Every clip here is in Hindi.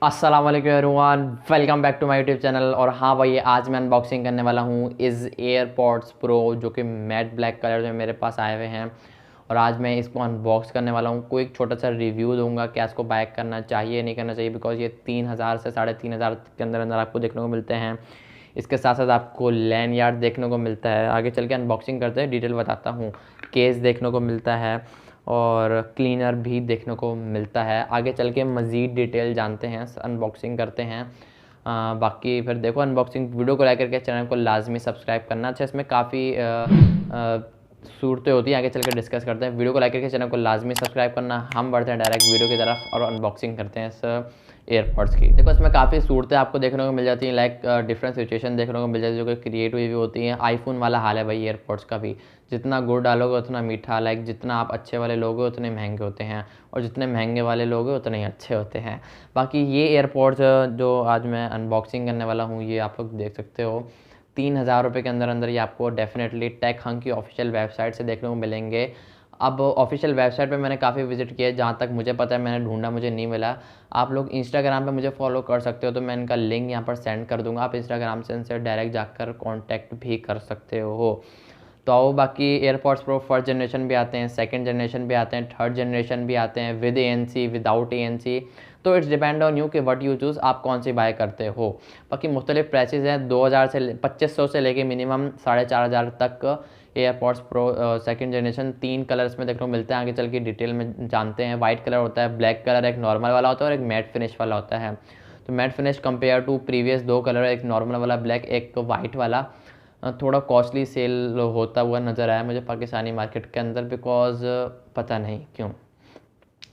अस्सलाम वालेकुम everyone, welcome back to my YouTube channel. और हाँ भाई, आज मैं अनबॉक्सिंग करने वाला हूँ इस एयरपॉड्स प्रो जो कि मैट ब्लैक कलर में मेरे पास आए हुए हैं। और आज मैं इसको अनबॉक्स करने वाला हूँ। कोई एक छोटा सा रिव्यू दूंगा क्या इसको बाय करना चाहिए नहीं करना चाहिए, बिकॉज ये 3,000 से 3,500 के अंदर अंदर आपको देखने को मिलते हैं। इसके साथ साथ आपको लैंड यार्ड देखने को मिलता है। आगे चल के अनबॉक्सिंग करते हैं, डिटेल बताता हूँ। केस देखने को मिलता है और क्लीनर भी देखने को मिलता है। आगे चल के मज़ीद डिटेल जानते हैं, अनबॉक्सिंग करते हैं। बाकी फिर देखो, अनबॉक्सिंग वीडियो को लाइक करके चैनल को लाजमी सब्सक्राइब करना। अच्छा, इसमें काफ़ी सूरतें होती हैं, आगे चल कर डिस्कस करते हैं। वीडियो को लाइक करके चैनल को लाजमी सब्सक्राइब करना। हम बढ़ते हैं डायरेक्ट वीडियो की तरफ और अनबॉक्सिंग करते हैं इस एयरपॉड्स की। देखो, इसमें काफ़ी सूरतें आपको देखने को मिल जाती हैं, लाइक डिफरेंट सिचुएशन देखने को मिल जाती है जो कि क्रिएट हुई होती हैं। आईफोन वाला हाल है भाई एयरपॉड्स का भी। जितना गुड़ डालोगे उतना मीठा, लाइक जितना आप अच्छे वाले लोगे उतने महंगे होते हैं, और जितने महंगे वाले लोगे उतने ही अच्छे होते हैं। बाकी ये एयरपॉड्स जो आज मैं अनबॉक्सिंग करने वाला हूँ, ये आप लोग देख सकते हो 3,000 रुपये के अंदर अंदर ये आपको डेफिनेटली टेक हंग की ऑफिशियल वेबसाइट से देखने को मिलेंगे। अब ऑफिशियल वेबसाइट पे मैंने काफ़ी विजिट किया, जहाँ तक मुझे पता है, मैंने ढूंढा, मुझे नहीं मिला। आप लोग इंस्टाग्राम पे मुझे फॉलो कर सकते हो, तो मैं इनका लिंक यहाँ पर सेंड कर दूंगा। आप इंस्टाग्राम से इनसे डायरेक्ट जाकर कांटेक्ट भी कर सकते हो। तो आओ, बाकी एयरपॉड्स प्रो फर्स्ट जनरेशन भी आते हैं, सेकंड जनरेशन भी आते हैं, थर्ड जनरेशन भी आते हैं, विद ANC विदाउट ANC। तो इट्स डिपेंड ऑन यू कि व्हाट यू चूज़, आप कौन सी बाय करते हो। बाकी मुख्तलिफ प्राइसेस हैं, 2,000 से 2,500 से लेके मिनिमम 4,500 तक AirPods pro second generation 3 colours में देखने को मिलते हैं। आगे चल के डिटेल में जानते हैं। वाइट कलर होता है, ब्लैक कलर एक नॉर्मल वाला होता है और एक मैट फिनिश वाला होता है। तो matte finish compare to previous 2 colour, एक नॉर्मल वाला ब्लैक, एक वाइट वाला, थोड़ा कॉस्टली सेल होता हुआ नज़र आया मुझे पाकिस्तानी मार्केट के अंदर, बिकॉज पता नहीं क्यों।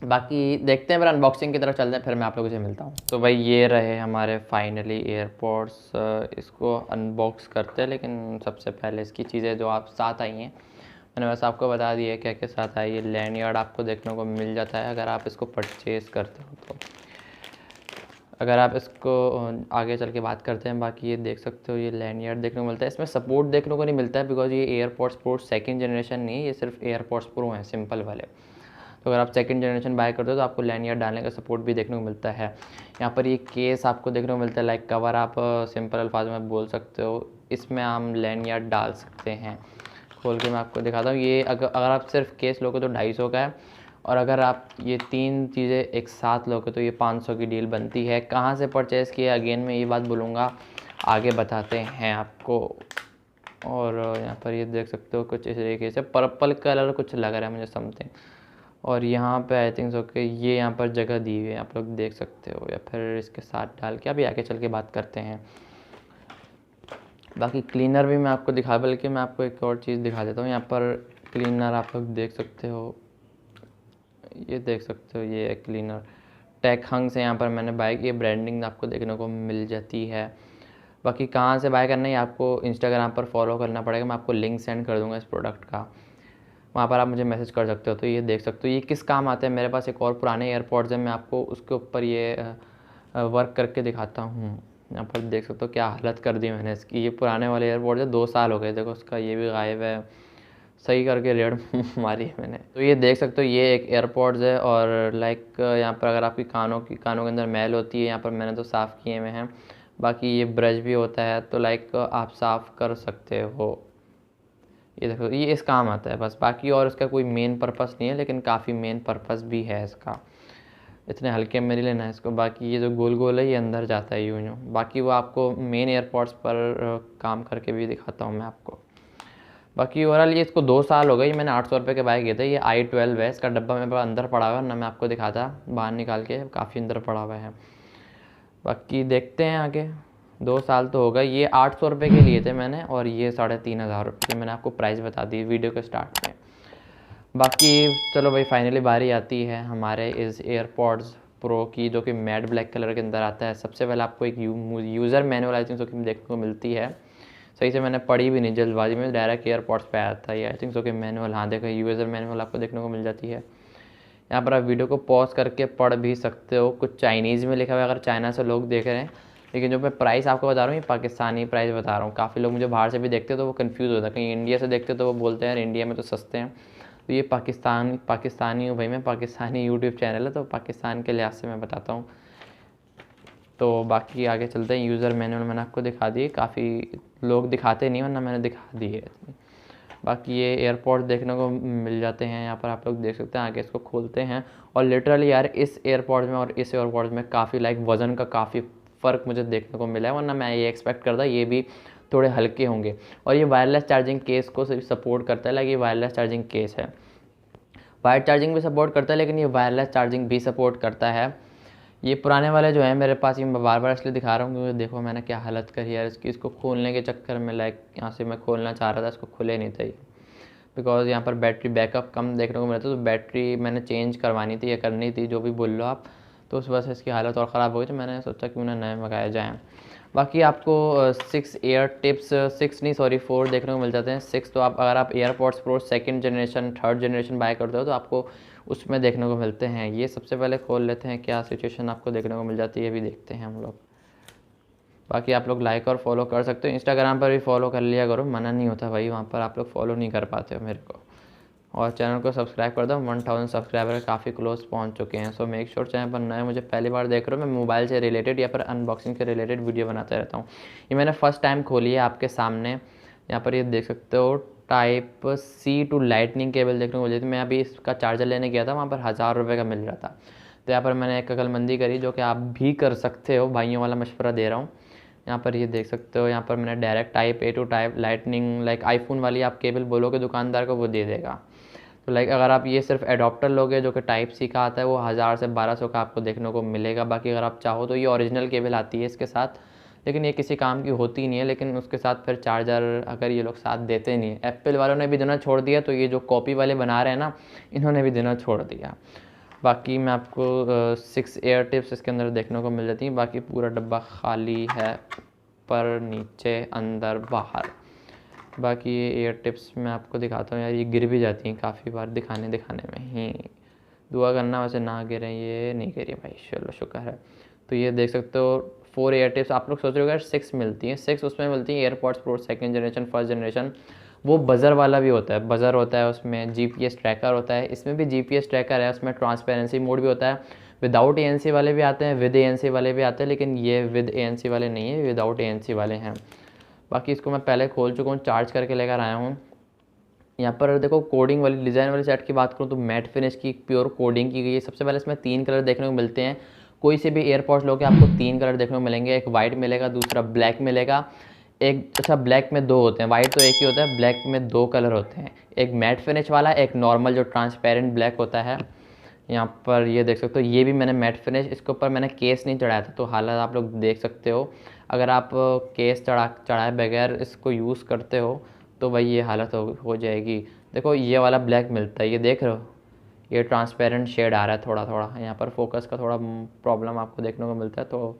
बाकी देखते हैं, फिर अनबॉक्सिंग की तरफ चलते हैं, फिर मैं आप लोगों से मिलता हूँ। तो भाई ये रहे हमारे फाइनली एयरपॉड्स। इसको अनबॉक्स करते हैं, लेकिन सबसे पहले इसकी चीज़ें जो आप साथ आई हैं मैंने बस आपको बता दिया है क्या क्या साथ आई है। लैंड यार्ड आपको देखने को मिल जाता है अगर आप इसको परचेज़ करते हो तो। अगर आप इसको आगे चल के बात करते हैं, बाकी ये देख सकते हो, ये लैंड यार्ड देखने को मिलता है। इसमें सपोर्ट देखने को नहीं मिलता है, बिकॉज ये एयरपॉड्स प्रो सेकंड जनरेशन नहीं है, ये सिर्फ एयरपॉड्स प्रो हैं सिंपल वाले। तो अगर आप सेकंड जनरेशन बाय करते हो तो आपको लैंड यार्ड डालने का सपोर्ट भी देखने को मिलता है। यहाँ पर ये केस आपको देखने को मिलता है, लाइक कवर आप सिंपल अल्फाज में बोल सकते हो। इसमें हम लैंड यार्ड डाल सकते हैं। खोल के मैं आपको दिखाता हूँ। ये अगर आप सिर्फ केस लोगे तो 250 का है, और अगर आप ये 3 चीज़ें एक साथ लोगे तो ये 500 की डील बनती है। कहाँ से परचेज़ किया, अगेन मैं ये बात बोलूँगा, आगे बताते हैं आपको। और यहाँ पर ये देख सकते हो कुछ इस तरीके से पर्पल कलर कुछ लग रहा है मुझे समथिंग। और यहाँ पे आई थिंक सो कि ये यहाँ पर जगह दी हुई है, आप लोग देख सकते हो, या फिर इसके साथ डाल के अभी आगे चल के बात करते हैं। बाकी क्लीनर भी मैं आपको दिखा, बल्कि मैं आपको एक और चीज़ दिखा देता हूँ। यहाँ पर क्लीनर आप लोग देख सकते हो, ये देख सकते हो, ये क्लीनर टेक हंग से यहाँ पर मैंने बाय की, ब्रांडिंग आपको देखने को मिल जाती है। बाकी कहाँ से बाय करना है आपको इंस्टाग्राम पर फॉलो करना पड़ेगा, मैं आपको लिंक सेंड कर दूँगा इस प्रोडक्ट का, वहाँ पर आप मुझे मैसेज कर सकते हो। तो ये देख सकते हो ये किस काम आते हैं। मेरे पास एक और पुराने एयरपॉड्स हैं, मैं आपको उसके ऊपर ये वर्क करके दिखाता हूँ। यहाँ पर देख सकते हो क्या हालत कर दी मैंने इसकी। ये पुराने वाले एयरपॉड्स है, 2 साल हो गए, देखो उसका ये भी गायब है, सही करके रेड मारी है मैंने। तो ये देख सकते हो ये एक एयरपॉड्स है, और लाइक यहाँ पर अगर आपकी कानों के अंदर मैल होती है, यहाँ पर मैंने तो साफ़ किए हुए हैं। बाकी ये ब्रश भी होता है, तो लाइक आप साफ़ कर सकते हो। ये देखो ये इस काम आता है बस, बाकी और इसका कोई मेन पर्पस नहीं है, लेकिन काफ़ी मेन पर्पस भी है इसका। इतने हल्के में नहीं लेना है इसको। बाकी ये जो गोल गोल है ये अंदर जाता है यूँ यूँ। बाकी वो आपको मेन एयरपॉड्स पर काम करके भी दिखाता हूँ मैं आपको। बाकी ओवरऑल ये इसको 2 साल हो गए, मैंने 800 रुपये के बाय किए थे। ये I12 है, इसका डब्बा मेरे पास अंदर पड़ा हुआ है ना, मैं आपको दिखाता बाहर निकाल के, काफ़ी अंदर पड़ा हुआ है। बाकी देखते हैं आगे। 2 साल तो हो गए। ये 800 रुपये के लिए थे मैंने, और ये 3,500 रुपये मैंने आपको प्राइस बता दी वीडियो के स्टार्ट में। बाकी चलो भाई, फाइनली बारी आती है हमारे इस एयरपॉड्स प्रो की, जो कि मैट ब्लैक कलर के अंदर आता है। सबसे पहले आपको एक user manual I think so कि देखने को मिलती है। सही से मैंने पढ़ी भी नहीं, जल्दबाजी में डायरेक्ट एयरपॉड्स पे आया था ये आई थिंक सो कि मैनुअल। हाँ देखो, यूज़र मैनुअल आपको देखने को मिल जाती है। यहाँ पर आप वीडियो को पॉज करके पढ़ भी सकते हो। कुछ चाइनीज़ में लिखा हुआ है, अगर चाइना से लोग देख रहे हैं। लेकिन जो मैं प्राइस आपको बता रहा हूँ ये पाकिस्तानी प्राइस बता रहा हूँ। काफ़ी लोग मुझे बाहर से भी देखते हैं तो वो कंफ्यूज होता है, कहीं इंडिया से देखते तो वो बोलते हैं यार इंडिया में तो सस्ते हैं। तो ये पाकिस्तानी हूँ भाई मैं, पाकिस्तानी यूट्यूब चैनल है, तो पाकिस्तान के लिहाज से मैं बताता हूँ। तो बाकी आगे चलते हैं। यूज़र मैनुअल मैंने आपको दिखा दिए, काफ़ी लोग दिखाते नहीं वरना मैंने दिखा दिए। बाकी ये एयरपोर्ट देखने को मिल जाते हैं यहाँ पर, आप लोग देख सकते हैं। आगे इसको खोलते हैं और लिटरली यार इस एयरपोर्ट में और इस एयरपोर्ट में काफ़ी लाइक वज़न का काफ़ी फ़र्क मुझे देखने को मिला है, वरना मैं ये एक्सपेक्ट करता ये भी थोड़े हल्के होंगे। और ये वायरलेस चार्जिंग केस को सपोर्ट करता है, लाइक ये वायरलेस चार्जिंग केस है। वायर चार्जिंग भी सपोर्ट करता है लेकिन ये वायरलेस चार्जिंग भी सपोर्ट करता है। ये पुराने वाले जो हैं मेरे पास, ये मैं बार बार इसलिए दिखा रहा हूँ क्योंकि देखो मैंने क्या हालत करी यार इसकी। इसको खोलने के चक्कर में लाइक यहाँ से मैं खोलना चाह रहा था, इसको खुले नहीं था ये, बिकॉज़ यहाँ पर बैटरी बैकअप कम देखने को मिला था। तो बैटरी मैंने चेंज करवानी थी या करनी थी, जो भी बोल लो आप। तो उस वजह से इसकी हालत और ख़राब हो गई, तो मैंने सोचा कि उन्हें नए मंगाए जाएँ। बाकी आपको 6 एयर टिप्स, 6 नहीं सॉरी 4 देखने को मिल जाते हैं। 6 तो आप अगर आप AirPods pro second generation third generation by करते हो तो आपको उसमें देखने को मिलते हैं। ये सबसे पहले खोल लेते हैं, क्या सिचुएशन आपको देखने को मिल जाती है ये भी देखते हैं हम लोग। बाकी आप लोग लाइक और फॉलो कर सकते हो, इंस्टाग्राम पर भी फॉलो कर लिया करो, मना नहीं होता भाई, वहाँ पर आप लोग फॉलो नहीं कर पाते हो मेरे को। और चैनल को सब्सक्राइब कर दो, 1000 सब्सक्राइबर काफ़ी क्लोज पहुंच चुके हैं। सो मेक श्योर चैनल पर नए मुझे पहली बार देख रहे हो, मैं मोबाइल से रिलेटेड या फिर अनबॉक्सिंग से रिलेटेड वीडियो बनाता रहता हूँ। ये मैंने फर्स्ट टाइम खोली है आपके सामने। यहाँ पर ये देख सकते हो type C to lightning cable देखने को मिली थी। मैं अभी इसका चार्जर लेने गया था, वहाँ पर 1000 रुपये का मिल रहा था। तो यहाँ पर मैंने एक अकलमंदी करी, जो कि आप भी कर सकते हो, भाइयों वाला मशवरा दे रहा हूँ। यहाँ पर ये देख सकते हो, यहाँ पर मैंने direct type A to type lightning, like iPhone वाली आप केबल बोलोगे दुकानदार को, वो दे देगा। तो लाइक अगर आप ये सिर्फ एडॉप्टर लोगे जो कि टाइप सी का आता है, वो 1000 से 1200 का आपको देखने को मिलेगा। बाकी अगर आप चाहो तो ये ओरिजिनल केबल आती है इसके साथ, लेकिन ये किसी काम की होती नहीं है। लेकिन उसके साथ फिर चार्जर अगर ये लोग साथ देते नहीं है, एप्पल वालों ने भी देना छोड़ दिया, तो ये जो कॉपी वाले बना रहे हैं ना, इन्होंने भी देना छोड़ दिया। बाकी मैं आपको 6 एयर टिप्स इसके अंदर देखने को मिल जाती हैं। बाकी पूरा डब्बा खाली है, पर नीचे अंदर बाहर। बाकी ये एयर टिप्स मैं आपको दिखाता हूँ यार, ये गिर भी जाती हैं काफ़ी बार दिखाने में ही। दुआ करना वैसे ना गिरें, ये नहीं गिरी भाई, चलो शुक्र है। तो ये देख सकते हो 4 एयर टिप्स। आप लोग सोच रहे हो यार 6 मिलती हैं, 6 उसमें मिलती हैं AirPods pro second generation first generation. वो बज़र वाला भी होता है, बज़र होता है उसमें, जीपीएस ट्रैकर होता है, इसमें भी जीपीएस ट्रैकर है, उसमें ट्रांसपेरेंसी मोड भी होता है। विदाउट एएनसी वाले भी आते हैं, विद एएनसी वाले भी आते हैं, लेकिन ये विद एएनसी वाले नहीं है, विदाउट एएनसी वाले हैं। बाकी इसको मैं पहले खोल चुका हूँ, चार्ज करके लेकर आया हूँ। यहाँ पर देखो कोडिंग वाली डिज़ाइन वाली सेट की बात करूँ तो मैट फिनिश की प्योर कोडिंग की गई है। सबसे पहले इसमें 3 कलर देखने को मिलते हैं। कोई से भी एयरपॉड्स लोगे आपको 3 कलर देखने को मिलेंगे, एक वाइट मिलेगा, दूसरा ब्लैक मिलेगा, एक अच्छा ब्लैक में 2 होते हैं, वाइट तो एक ही होता है, ब्लैक में 2 कलर होते हैं, एक मैट फिनिश वाला, एक नॉर्मल जो ट्रांसपेरेंट ब्लैक होता है। यहाँ पर ये देख सकते हो, ये भी मैंने मैट फिनिश, इसके ऊपर मैंने केस नहीं चढ़ाया था, तो हालत आप लोग देख सकते हो। अगर आप केस चढ़ाए बगैर इसको यूज़ करते हो तो भाई ये हालत हो जाएगी। देखो ये वाला ब्लैक मिलता है, ये देख रहे हो, ये ट्रांसपेरेंट शेड आ रहा है थोड़ा थोड़ा, यहाँ पर फोकस का थोड़ा प्रॉब्लम आपको देखने को मिलता है। तो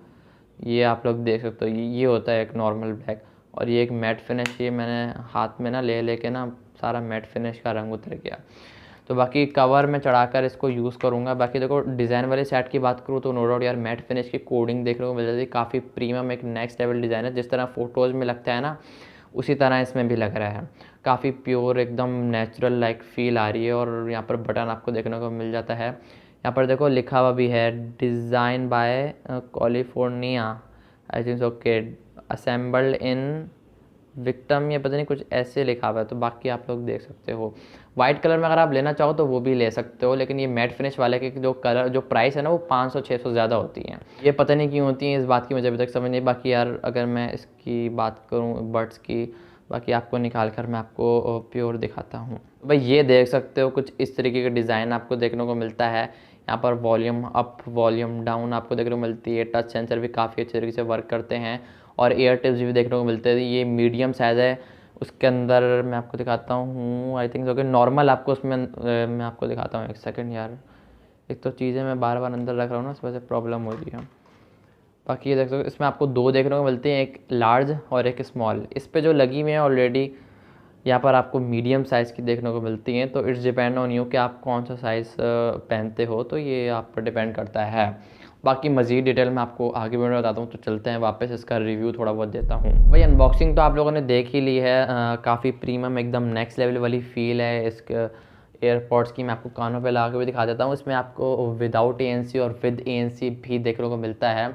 ये आप लोग देख सकते हो, ये होता है एक नॉर्मल ब्लैक, और ये एक मैट फिनिश। ये मैंने हाथ में ना ले के ना सारा मैट फिनिश का रंग उतर गया। तो बाकी कवर में चढ़ाकर इसको यूज़ करूँगा। बाकी देखो डिज़ाइन वाले सेट की बात करूँ तो नो डाउट यार मैट फिनिश की कोडिंग देखने को मिल जाती है, काफ़ी प्रीमियम एक नेक्स्ट लेवल डिज़ाइन है। जिस तरह फ़ोटोज़ में लगता है ना, उसी तरह इसमें भी लग रहा है, काफ़ी प्योर एकदम नेचुरल लाइक फील आ रही है। और यहाँ पर बटन आपको देखने को मिल जाता है। यहाँ पर देखो लिखा हुआ भी है design by California, I think okay, assembled in victim, ये पता नहीं कुछ ऐसे लिखा हुआ है। तो बाकी आप लोग देख सकते हो, वाइट कलर में अगर आप लेना चाहो तो वो भी ले सकते हो, लेकिन ये मैट फिनिश वाले के जो कलर जो प्राइस है ना, वो 500-600 ज़्यादा होती हैं। ये पता नहीं क्यों होती हैं, इस बात की मुझे अभी तक समझ नहीं। बाकी यार अगर मैं इसकी बात करूँ बड्स की, बाकी आपको निकाल कर मैं आपको प्योर दिखाता हूँ। भाई ये देख सकते हो कुछ इस तरीके का डिज़ाइन आपको देखने को मिलता है। यहाँ पर वॉल्यूम अप वॉल्यूम डाउन आपको देखने को मिलती है, टच सेंसर भी काफ़ी अच्छे तरीके से वर्क करते हैं, और एयर टिप्स भी देखने को मिलते हैं। ये मीडियम साइज़ है, उसके अंदर मैं आपको दिखाता हूँ, आई थिंक ओके नॉर्मल आपको उसमें मैं आपको दिखाता हूँ, एक सेकंड यार, एक तो चीज़ें मैं बार बार अंदर रख रहा हूँ ना, इस वजह से प्रॉब्लम हो रही है। बाकी ये देख सकते हो इसमें आपको 2 देखने को मिलते हैं, एक लार्ज और एक स्मॉल। इस पे जो लगी हुई है ऑलरेडी, यहाँ पर आपको मीडियम साइज़ की देखने को मिलती हैं। तो इट्स डिपेंड ऑन यू कि आप कौन सा साइज़ पहनते हो, तो ये आप पर डिपेंड करता है। बाकी मज़ीद डिटेल मैं आपको आगे वीडियो में बताता हूँ। तो चलते हैं वापस, इसका रिव्यू थोड़ा बहुत देता हूँ। भाई अनबॉक्सिंग तो आप लोगों ने देख ही ली है, काफ़ी प्रीमियम एकदम नेक्स्ट लेवल वाली फ़ील है इसके एयरपॉड्स की। मैं आपको कानों पे लगा के भी दिखा देता हूँ। इसमें आपको विदाउट एएनसी और विद एएनसी भी देखने को मिलता है।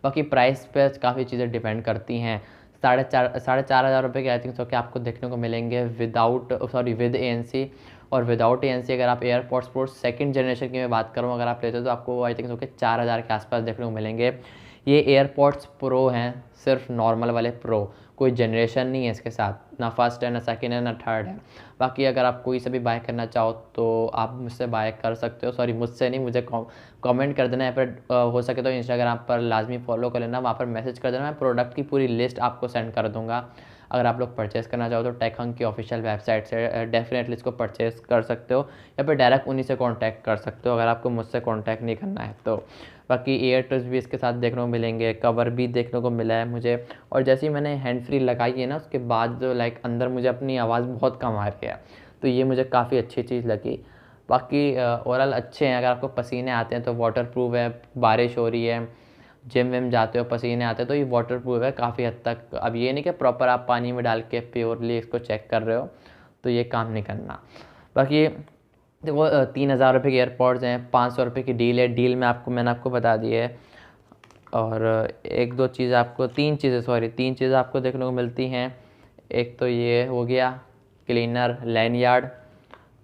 बाकी प्राइस पे काफ़ी चीज़ें डिपेंड करती हैं। साढ़े चार हज़ार रुपये के आई थिंक सो कि आपको देखने को मिलेंगे विद ANC। और विदाउट ANC अगर आप एयरपॉड्स प्रो सेकंड जनरेशन की मैं बात करूँ अगर आप लेते हो तो आपको आई थिंक सो कि 4000 के आसपास देखने को मिलेंगे। ये एयरपॉड्स प्रो हैं, सिर्फ नॉर्मल वाले प्रो, कोई जनरेशन नहीं है इसके साथ, ना फर्स्ट है ना सेकंड है ना थर्ड है। बाकी अगर आप कोई से भी बाय करना चाहो तो आप मुझसे बाय कर सकते हो, सॉरी मुझसे नहीं, मुझे कमेंट कर देना यहाँ पर, हो सके तो इंस्टाग्राम पर लाजमी फॉलो कर लेना, वहाँ पर मैसेज कर देना, मैं प्रोडक्ट की पूरी लिस्ट आपको सेंड कर दूँगा। अगर आप लोग परचेज़ करना चाहो तो टेक हंक की ऑफिशियल वेबसाइट से डेफिनेटली इसको परचेज़ कर सकते हो, या फिर डायरेक्ट उन्हीं से कांटेक्ट कर सकते हो अगर आपको मुझसे कांटेक्ट नहीं करना है तो। बाकी ईयर ट्रिप्स भी इसके साथ देखने को मिलेंगे, कवर भी देखने को मिला है मुझे। और जैसे ही मैंने हैंड फ्री लगाई है ना उसके बाद जो लाइक अंदर मुझे अपनी आवाज़ बहुत कम आ रही है, तो ये मुझे काफ़ी अच्छी चीज़ लगी। बाकी ओवरऑल अच्छे हैं, अगर आपको पसीने आते हैं तो वाटर प्रूफ है, बारिश हो रही है, जिम विम जाते हो पसीने आते हैं तो ये वाटर प्रूफ है काफ़ी हद तक। अब ये नहीं कि प्रॉपर आप पानी में डाल के प्योरली इसको चेक कर रहे हो, तो ये काम नहीं करना। बाकी देखो 3000 रुपये के एयरपॉड्स हैं, 500 रुपये की डील है, डील में मैंने आपको बता दी है। और तीन चीज़ें आपको देखने को मिलती हैं। एक तो ये हो गया क्लीनर लैनयार्ड,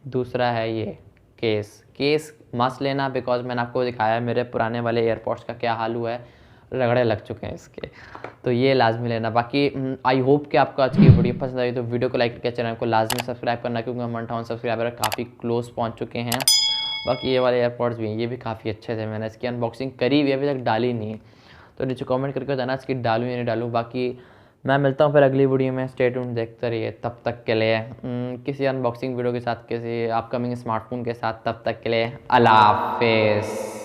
दूसरा है ये केस मस्त लेना, बिकॉज मैंने आपको दिखाया है मेरे पुराने वाले एयरपॉड्स का क्या हाल हुआ है, रगड़े लग चुके हैं इसके, तो ये लाजमी लेना। बाकी आई होप कि आपको आज की वीडियो पसंद आई, तो वीडियो को लाइक करके चैनल को लाजमी सब्सक्राइब करना, क्योंकि हम 1000 सब्सक्राइबर काफ़ी क्लोज पहुंच चुके हैं। बाकी ये वाले एयरपॉड्स भी हैं, ये भी काफ़ी अच्छे थे, मैंने इसकी अनबॉक्सिंग करी हुई अभी तक डाली नहीं, तो नीचे कमेंट करके बताना इसकी डालूँ या नहीं डालूँ। बाकी मैं मिलता हूँ फिर अगली वीडियो में, स्टे ट्यून्ड देखते रहिए। तब तक के लिए किसी अनबॉक्सिंग वीडियो के साथ, किसी अपकमिंग स्मार्टफोन के साथ, तब तक के लिए अल्लाह हाफिज़।